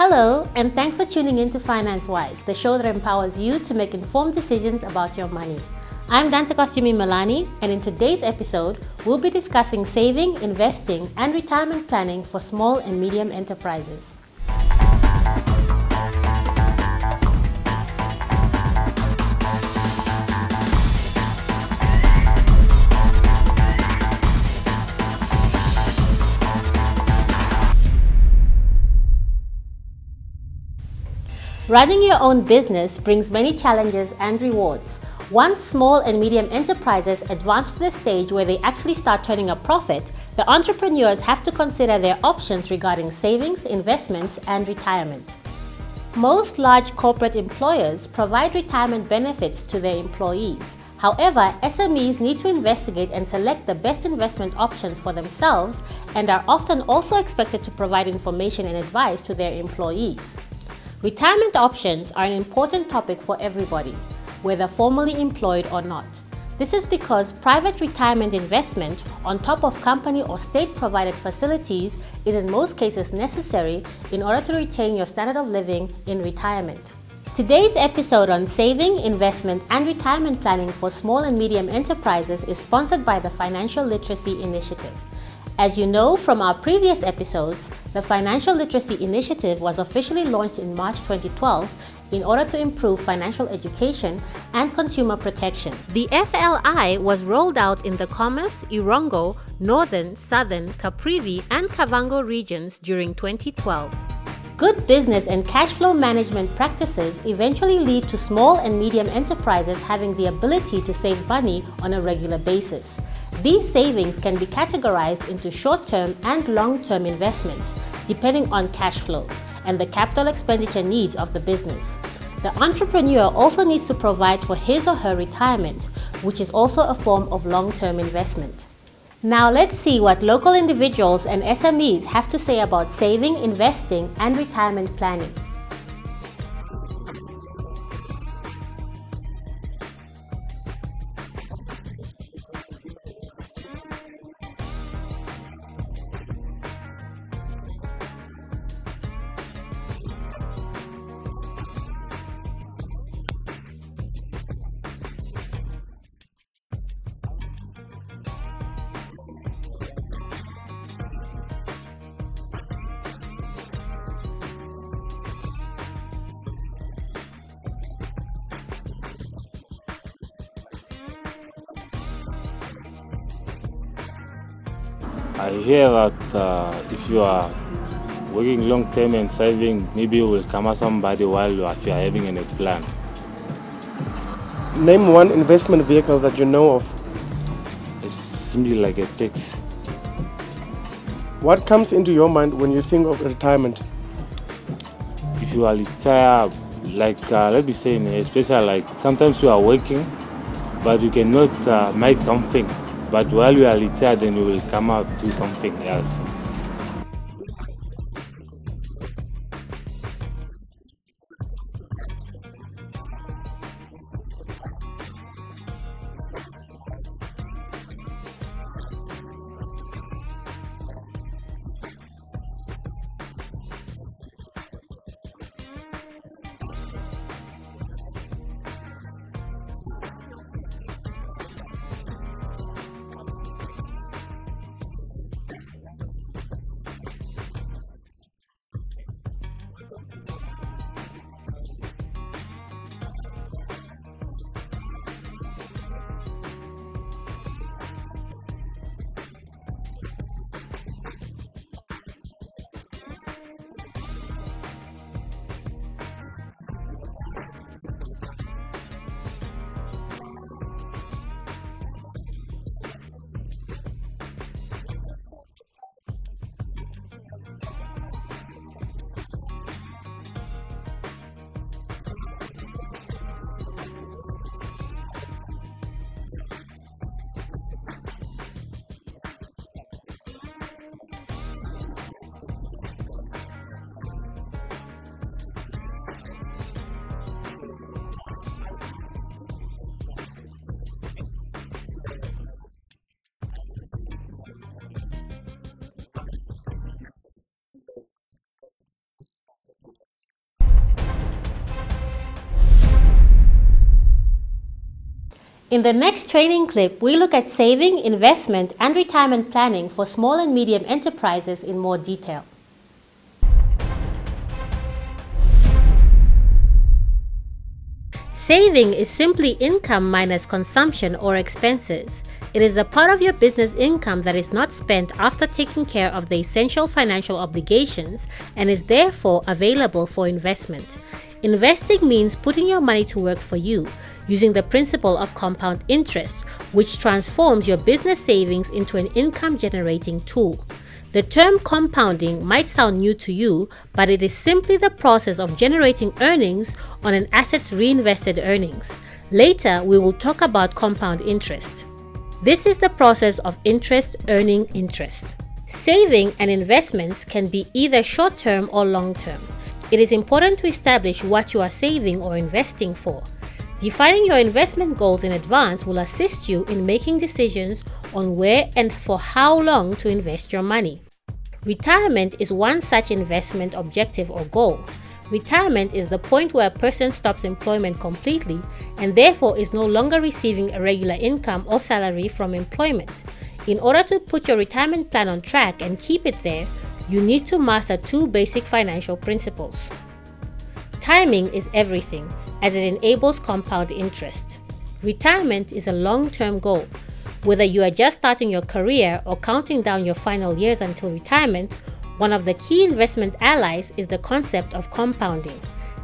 Hello, and thanks for tuning in to Financewize, the show that empowers you to make informed decisions about your money. I'm Dante Kosumi Milani, and in today's episode, we'll be discussing saving, investing, and retirement planning for small and medium enterprises. Running your own business brings many challenges and rewards. Once small and medium enterprises advance to the stage where they actually start turning a profit, the entrepreneurs have to consider their options regarding savings, investments, and retirement. Most large corporate employers provide retirement benefits to their employees. However, SMEs need to investigate and select the best investment options for themselves and are often also expected to provide information and advice to their employees. Retirement options are an important topic for everybody, whether formally employed or not. This is because private retirement investment on top of company or state-provided facilities is in most cases necessary in order to retain your standard of living in retirement. Today's episode on saving, investment, and retirement planning for small and medium enterprises is sponsored by the Financial Literacy Initiative. As you know from our previous episodes, the Financial Literacy Initiative was officially launched in March 2012 in order to improve financial education and consumer protection. The FLI was rolled out in the Commerce, Irongo, Northern, Southern, Caprivi, and Kavango regions during 2012. Good business and cash flow management practices eventually lead to small and medium enterprises having the ability to save money on a regular basis. These savings can be categorized into short-term and long-term investments, depending on cash flow and the capital expenditure needs of the business. The entrepreneur also needs to provide for his or her retirement, which is also a form of long-term investment. Now let's see what local individuals and SMEs have to say about saving, investing, and retirement planning. I hear that if you are working long term and saving, maybe you will come out somebody while you are having a plan. Name one investment vehicle that you know of. It's simply like a tax. What comes into your mind when you think of retirement? If you are retired, like let me say, especially like sometimes you are working, but you cannot make something. But while you are retired, then you will come out do something else. In the next training clip, we look at saving, investment, and retirement planning for small and medium enterprises in more detail. Saving is simply income minus consumption or expenses. It is a part of your business income that is not spent after taking care of the essential financial obligations and is therefore available for investment. Investing means putting your money to work for you, using the principle of compound interest, which transforms your business savings into an income-generating tool. The term compounding might sound new to you, but it is simply the process of generating earnings on an asset's reinvested earnings. Later, we will talk about compound interest. This is the process of interest earning interest. Saving and investments can be either short-term or long-term. It is important to establish what you are saving or investing for. Defining your investment goals in advance will assist you in making decisions on where and for how long to invest your money. Retirement is one such investment objective or goal. Retirement is the point where a person stops employment completely and therefore is no longer receiving a regular income or salary from employment. In order to put your retirement plan on track and keep it there, you need to master two basic financial principles. Timing is everything, as it enables compound interest. Retirement is a long-term goal. Whether you are just starting your career or counting down your final years until retirement, one of the key investment allies is the concept of compounding.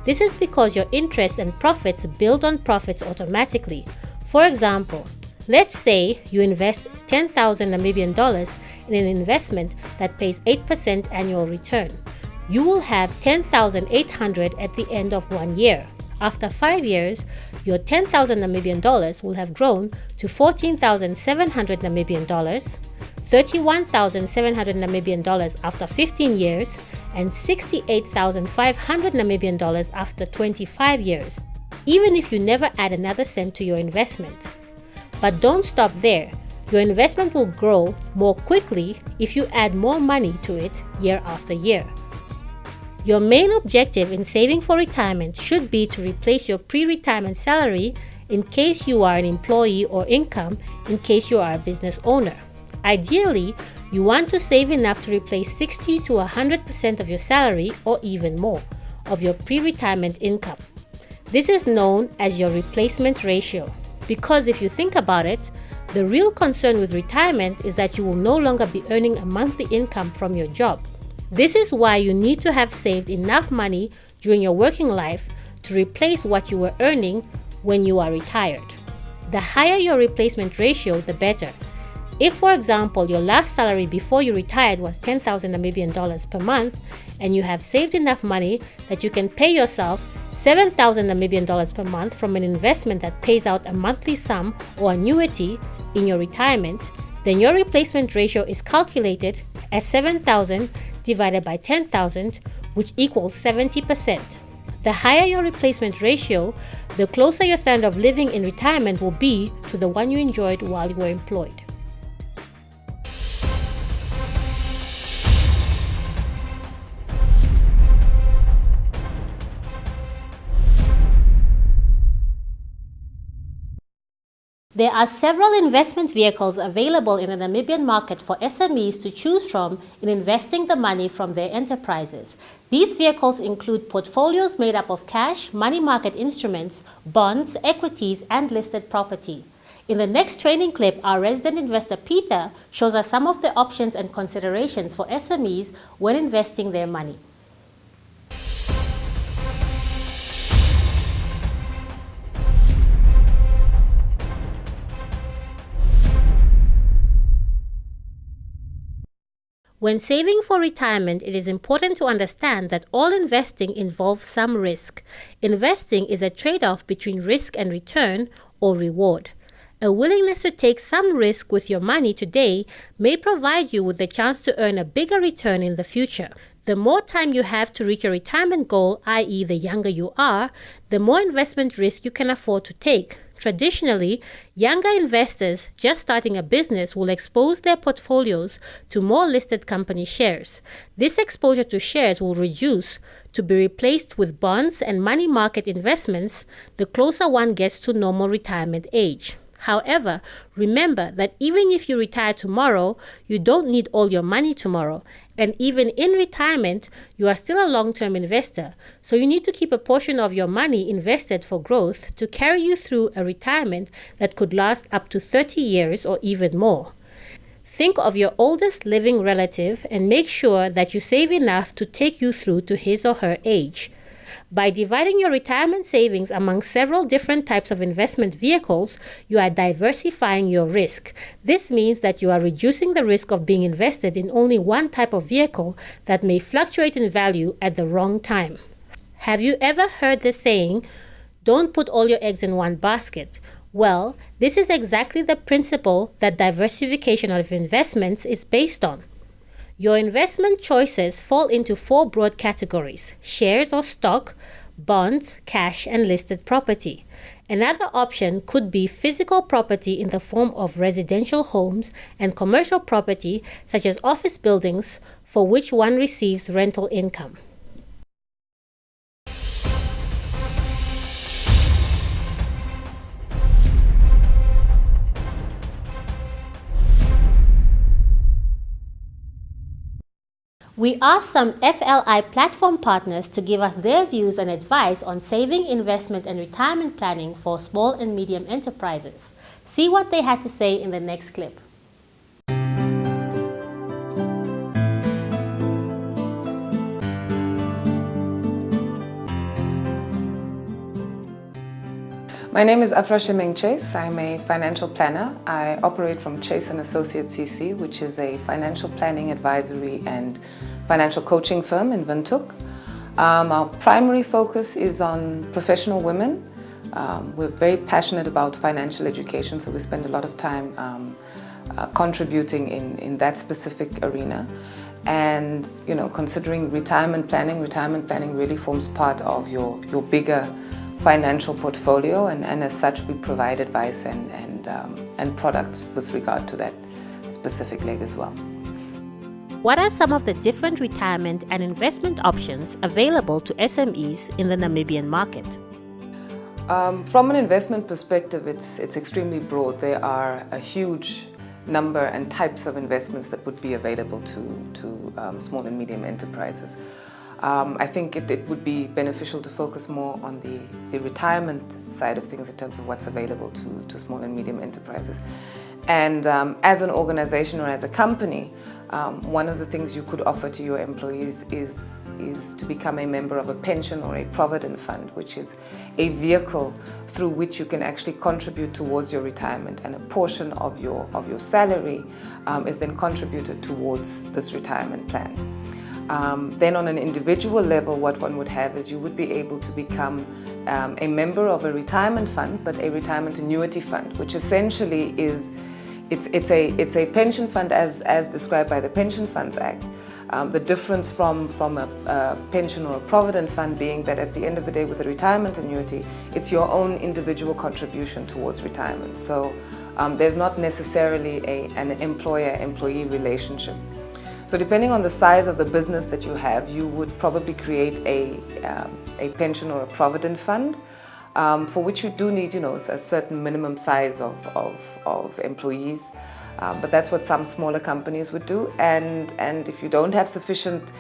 This is because your interest and profits build on profits automatically. For example, let's say you invest 10,000 Namibian dollars in an investment that pays 8% annual return. You will have 10,800 at the end of 1 year. After 5 years, your 10,000 Namibian dollars will have grown to 14,700 Namibian dollars, 31,700 Namibian dollars after 15 years, and 68,500 Namibian dollars after 25 years, even if you never add another cent to your investment. But don't stop there. Your investment will grow more quickly if you add more money to it year after year. Your main objective in saving for retirement should be to replace your pre-retirement salary in case you are an employee or income in case you are a business owner. Ideally, you want to save enough to replace 60 to 100% of your salary or even more of your pre-retirement income. This is known as your replacement ratio because if you think about it, the real concern with retirement is that you will no longer be earning a monthly income from your job. This is why you need to have saved enough money during your working life to replace what you were earning when you are retired. The higher your replacement ratio, the better. If, for example, your last salary before you retired was 10,000 Namibian dollars per month and you have saved enough money that you can pay yourself 7,000 Namibian dollars per month from an investment that pays out a monthly sum or annuity in your retirement, then your replacement ratio is calculated as 7,000 divided by 10,000, which equals 70%. The higher your replacement ratio, the closer your standard of living in retirement will be to the one you enjoyed while you were employed. There are several investment vehicles available in the Namibian market for SMEs to choose from in investing the money from their enterprises. These vehicles include portfolios made up of cash, money market instruments, bonds, equities, and listed property. In the next training clip, our resident investor Peter shows us some of the options and considerations for SMEs when investing their money. When saving for retirement, it is important to understand that all investing involves some risk. Investing is a trade-off between risk and return or reward. A willingness to take some risk with your money today may provide you with the chance to earn a bigger return in the future. The more time you have to reach your retirement goal, i.e. the younger you are, the more investment risk you can afford to take. Traditionally, younger investors just starting a business will expose their portfolios to more listed company shares. This exposure to shares will reduce to be replaced with bonds and money market investments the closer one gets to normal retirement age. However, remember that even if you retire tomorrow, you don't need all your money tomorrow. And even in retirement, you are still a long-term investor. So you need to keep a portion of your money invested for growth to carry you through a retirement that could last up to 30 years or even more. Think of your oldest living relative and make sure that you save enough to take you through to his or her age. By dividing your retirement savings among several different types of investment vehicles, you are diversifying your risk. This means that you are reducing the risk of being invested in only one type of vehicle that may fluctuate in value at the wrong time. Have you ever heard the saying, "Don't put all your eggs in one basket"? Well, this is exactly the principle that diversification of investments is based on. Your investment choices fall into 4 broad categories: shares or stock, bonds, cash, and listed property. Another option could be physical property in the form of residential homes and commercial property such as office buildings for which one receives rental income. We asked some FLI platform partners to give us their views and advice on saving, investment, and retirement planning for small and medium enterprises. See what they had to say in the next clip. My name is Afra Shemeng Chase. I'm a financial planner. I operate from Chase & Associates CC, which is a financial planning advisory and financial coaching firm in Windhoek. Our primary focus is on professional women. We're very passionate about financial education, so we spend a lot of time contributing in that specific arena. And considering retirement planning really forms part of your bigger financial portfolio, and as such we provide advice and products with regard to that specific leg as well. What are some of the different retirement and investment options available to SMEs in the Namibian market? From an investment perspective, it's extremely broad. There are a huge number and types of investments that would be available to small and medium enterprises. I think it would be beneficial to focus more on the retirement side of things in terms of what's available to small and medium enterprises. And as an organization or as a company, one of the things you could offer to your employees is to become a member of a pension or a provident fund, which is a vehicle through which you can actually contribute towards your retirement, and a portion of your salary is then contributed towards this retirement plan. Then on an individual level, what one would have is you would be able to become a member of a retirement fund, but a retirement annuity fund, which essentially is it's a pension fund as described by the Pension Funds Act. The difference from a pension or a provident fund being that at the end of the day with a retirement annuity, it's your own individual contribution towards retirement. So there's not necessarily an employer-employee relationship. So depending on the size of the business that you have, you would probably create a pension or a provident fund, for which you do need, a certain minimum size of employees. But that's what some smaller companies would do. And if you don't have sufficient,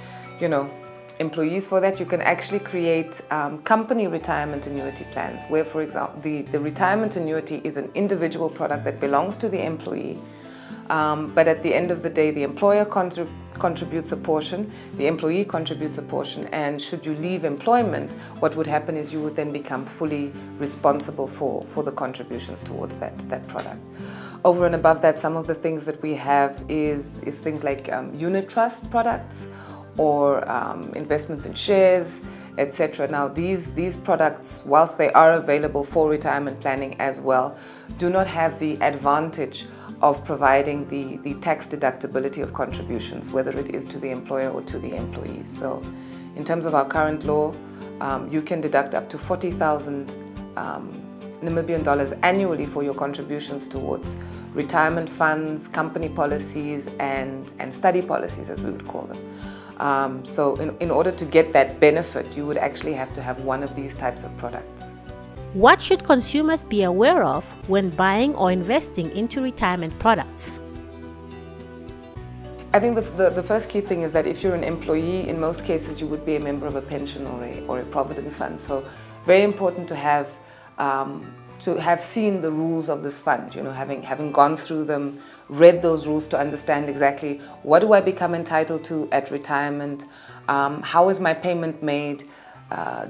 employees for that, you can actually create company retirement annuity plans, where, for example, the retirement annuity is an individual product that belongs to the employee. But at the end of the day, the employer contributes a portion, the employee contributes a portion, and should you leave employment, what would happen is you would then become fully responsible for the contributions towards that product. Over and above that, some of the things that we have is things like unit trust products or investments in shares, etc. Now these products, whilst they are available for retirement planning as well, do not have the advantage of providing the tax deductibility of contributions, whether it is to the employer or to the employees. So in terms of our current law, you can deduct up to 40,000 Namibian dollars annually for your contributions towards retirement funds, company policies, and study policies, as we would call them. So in order to get that benefit, you would actually have to have one of these types of products. What should consumers be aware of when buying or investing into retirement products? I think the first key thing is that if you're an employee, in most cases you would be a member of a pension or a provident fund. So very important to have seen the rules of this fund, having gone through them, read those rules to understand exactly what do I become entitled to at retirement, how is my payment made,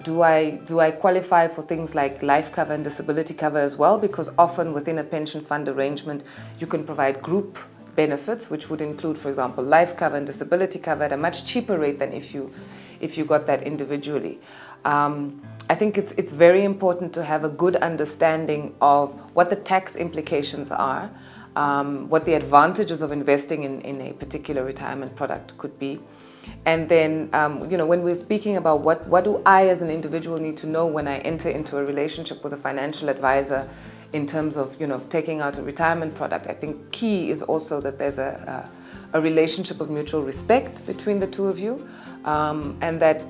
do I qualify for things like life cover and disability cover as well, because often within a pension fund arrangement you can provide group benefits, which would include, for example, life cover and disability cover at a much cheaper rate than if you got that individually. I think it's very important to have a good understanding of what the tax implications are, what the advantages of investing in a particular retirement product could be. And then, when we're speaking about what do I as an individual need to know when I enter into a relationship with a financial advisor in terms of, taking out a retirement product, I think key is also that there's a relationship of mutual respect between the two of you, and that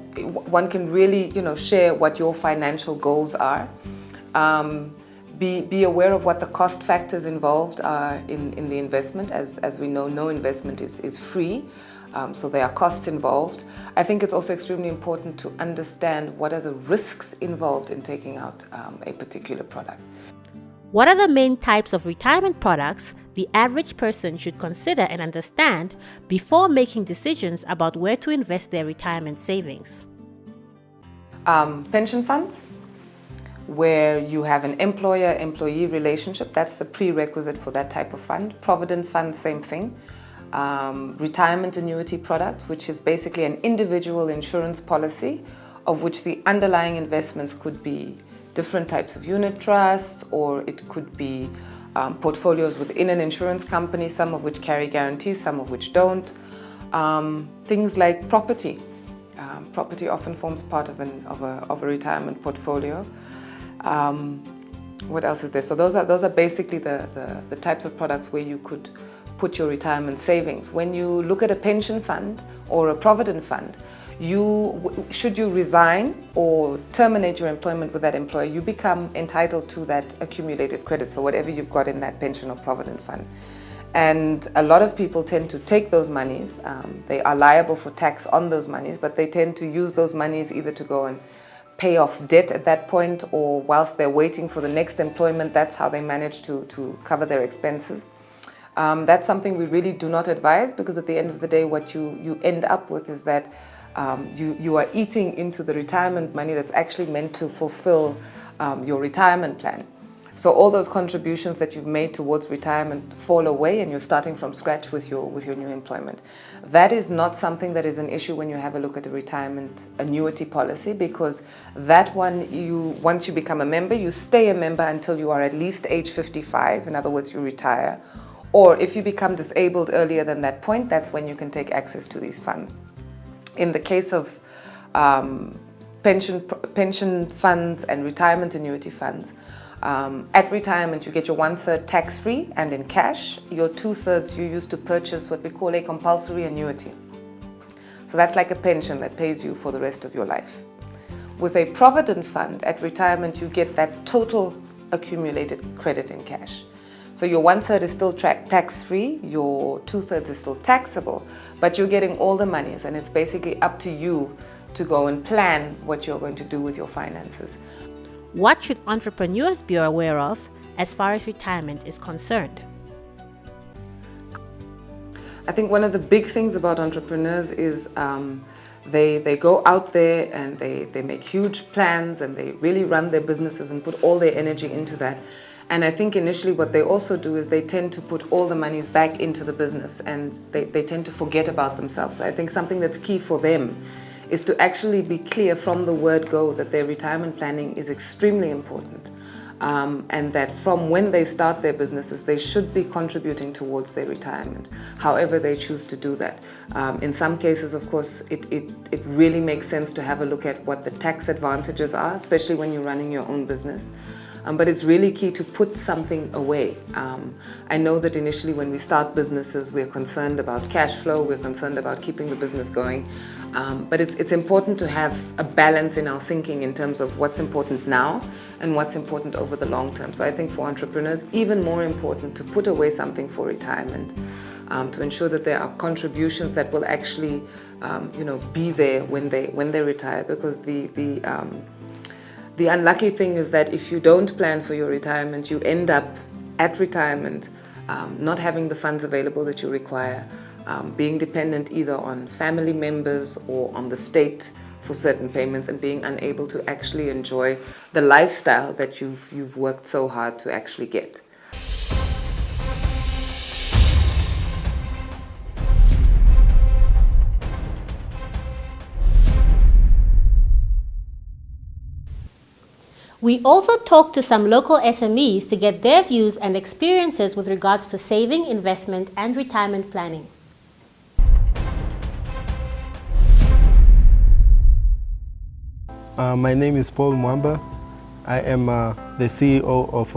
one can really, share what your financial goals are. Be aware of what the cost factors involved are in the investment. As we know, no investment is free. So there are costs involved. I think it's also extremely important to understand what are the risks involved in taking out a particular product. What are the main types of retirement products the average person should consider and understand before making decisions about where to invest their retirement savings? Pension funds, where you have an employer-employee relationship, that's the prerequisite for that type of fund. Provident fund, same thing. Retirement annuity products, which is basically an individual insurance policy of which the underlying investments could be different types of unit trusts, or it could be portfolios within an insurance company, some of which carry guarantees, some of which don't. Things like property. Property often forms part of a retirement portfolio. What else is there? So those are basically the types of products where you could put your retirement savings. When you look at a pension fund or a provident fund, should you resign or terminate your employment with that employer, you become entitled to that accumulated credit, so whatever you've got in that pension or provident fund. And a lot of people tend to take those monies. They are liable for tax on those monies, but they tend to use those monies either to go and pay off debt at that point, or whilst they're waiting for the next employment, that's how they manage to cover their expenses. That's something we really do not advise, because at the end of the day, what you end up with is that you are eating into the retirement money that's actually meant to fulfill your retirement plan. So all those contributions that you've made towards retirement fall away, and you're starting from scratch with your new employment. That is not something that is an issue when you have a look at a retirement annuity policy, because that one, once you become a member, you stay a member until you are at least age 55. In other words, you retire. Or if you become disabled earlier than that point, that's when you can take access to these funds. In the case of pension funds and retirement annuity funds, at retirement you get your 1/3 tax-free and in cash. Your 2/3 you use to purchase what we call a compulsory annuity. So that's like a pension that pays you for the rest of your life. With a provident fund, at retirement you get that total accumulated credit in cash. So your 1/3 is still tax-free, your 2/3 is still taxable, but you're getting all the monies, and it's basically up to you to go and plan what you're going to do with your finances. What should entrepreneurs be aware of as far as retirement is concerned? I think one of the big things about entrepreneurs is they go out there and they make huge plans, and they really run their businesses and put all their energy into that. And I think initially what they also do is they tend to put all the monies back into the business, and they tend to forget about themselves. So I think something that's key for them is to actually be clear from the word go that their retirement planning is extremely important, and that from when they start their businesses, they should be contributing towards their retirement, however they choose to do that. In some cases, of course, it really makes sense to have a look at what the tax advantages are, especially when you're running your own business. But it's really key to put something away. I know that initially when we start businesses, we're concerned about cash flow, we're concerned about keeping the business going. But it's important to have a balance in our thinking in terms of what's important now and what's important over the long term. So I think for entrepreneurs, even more important to put away something for retirement, to ensure that there are contributions that will actually be there when they retire, because the unlucky thing is that if you don't plan for your retirement, you end up at retirement not having the funds available that you require, being dependent either on family members or on the state for certain payments, and being unable to actually enjoy the lifestyle that you've worked so hard to actually get. We also talked to some local SMEs to get their views and experiences with regards to saving, investment, and retirement planning. My name is Paul Mwamba. I am the CEO of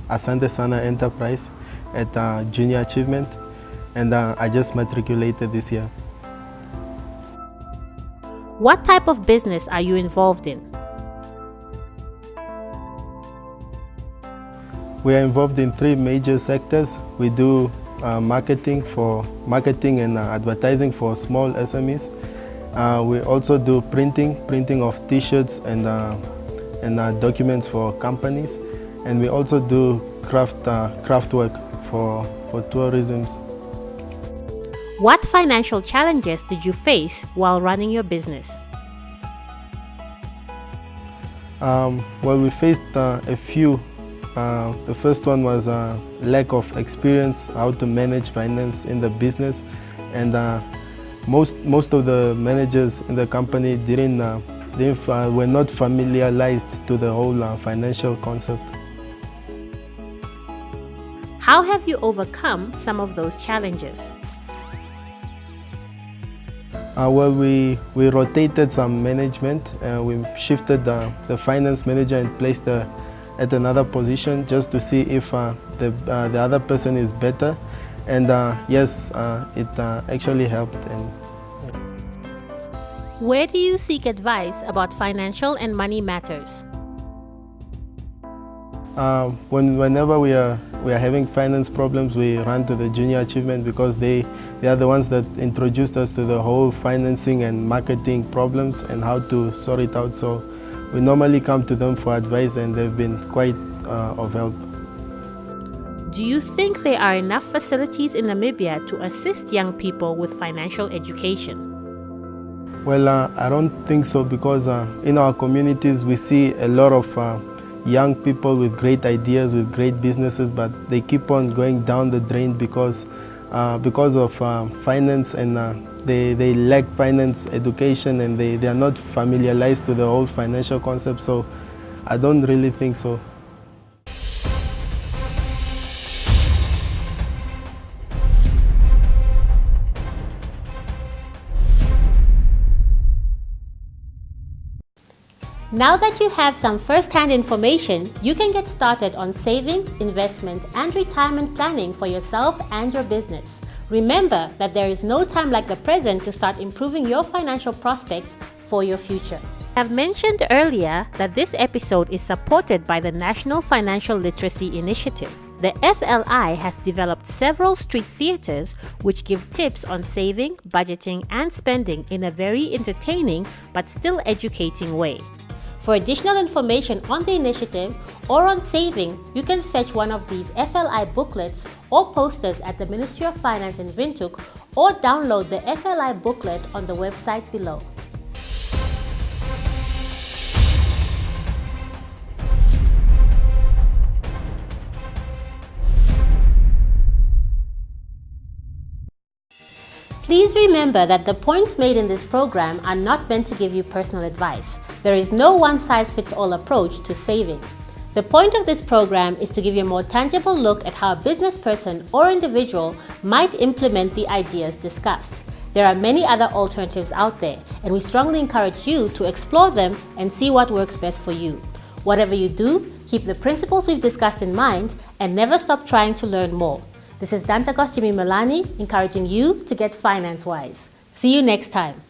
Asante Sana Enterprise at Junior Achievement, and I just matriculated this year. What type of business are you involved in? We are involved in 3 major sectors. We do marketing and advertising for small SMEs. We also do printing of T-shirts and documents for companies, and we also do craft work for tourism. What financial challenges did you face while running your business? Well, we faced a few. The first one was lack of experience how to manage finance in the business, and most of the managers in the company were not familiarized to the whole financial concept. How have you overcome some of those challenges? Well, we rotated some management. We shifted the finance manager and placed at another position just to see if the other person is better, and yes, it actually helped. Where do you seek advice about financial and money matters? Whenever we are having finance problems, we run to the Junior Achievement, because they are the ones that introduced us to the whole financing and marketing problems and how to sort it out. So we normally come to them for advice, and they've been quite of help. Do you think there are enough facilities in Namibia to assist young people with financial education? Well, I don't think so, because in our communities we see a lot of young people with great ideas, with great businesses, but they keep on going down the drain because of finance, and they lack finance education, and they are not familiarized to the whole financial concept. So I don't really think so. Now that you have some first-hand information, you can get started on saving, investment, and retirement planning for yourself and your business. Remember that there is no time like the present to start improving your financial prospects for your future. I've mentioned earlier that this episode is supported by the National Financial Literacy Initiative. The FLI has developed several street theaters which give tips on saving, budgeting, and spending in a very entertaining but still educating way. For additional information on the initiative or on saving, you can fetch one of these FLI booklets or posters at the Ministry of Finance in Windhoek, or download the FLI booklet on the website below. Please remember that the points made in this program are not meant to give you personal advice. There is no one-size-fits-all approach to saving. The point of this program is to give you a more tangible look at how a business person or individual might implement the ideas discussed. There are many other alternatives out there, and we strongly encourage you to explore them and see what works best for you. Whatever you do, keep the principles we've discussed in mind and never stop trying to learn more. This is Dantakos Jimmy Milani encouraging you to get finance wise. See you next time.